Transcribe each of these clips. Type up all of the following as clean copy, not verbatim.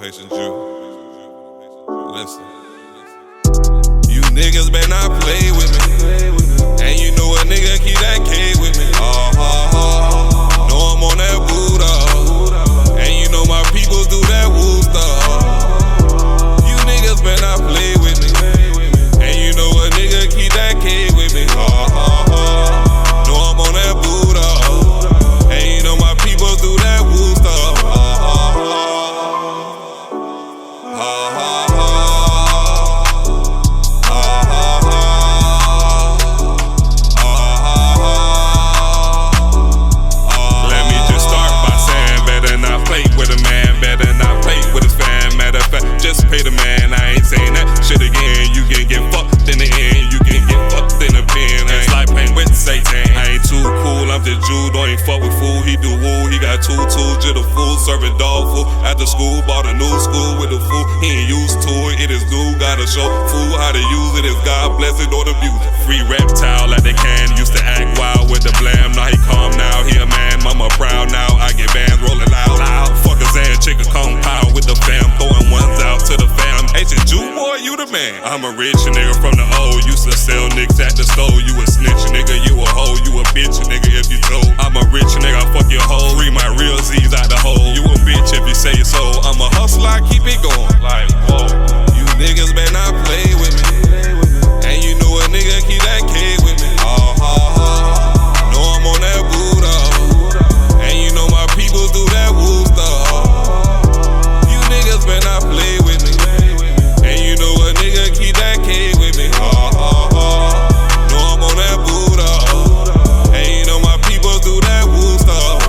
Patient Jew. Listen. You niggas better not play with me. And you know a nigga keep that K with me. Know I'm on that Buddha. And you know my peoples do that woo stuff. You niggas better not play with me. And you know a nigga keep that K with me. Know I'm on that Buddha. And you know my peoples do that woo stuff. Let me just start by saying, better not play with a man, better not play with his fan. Matter of fact, just pay the man. I ain't saying that shit again. You can get fucked in the end, you can get fucked in the pen. It's like playing with Satan. I ain't too cool, I'm just Jew. Don't ain't fuck with fool, he do woo. He got two tools, just a fool, serving dog food. After school, bought a new school with a fool. He ain't used to it, it is new. Gotta show fool how to use it. If God bless it or abuse it. Free reptile like they can. Used to act wild with the blam. Now he calm now, he a man. Mama proud now. I get bands rolling loud. Fuckers and chicken come pow with the fam. Throwing ones out to the fam. Ancient Jew boy, you the man. I'm a rich nigga from the old. Used to sell nicks at the store. You a snitch nigga, you a hoe. You a bitch nigga if you told. I'm a rich nigga, I fuck your hoe. Free my real Z's out the hole. You a bitch if you say so. I'm a hustler, I keep it going. Like, whoa. You niggas better not play with me. And you know a nigga keep that K with me. Know I'm on that Buddha. And you know my peoples do that woo stuff. You niggas better not play with me. And you know a nigga keep that K with me. Know I'm on that Buddha. And you know my peoples do that woo stuff.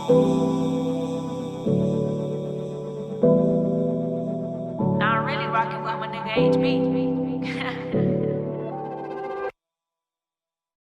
Oh.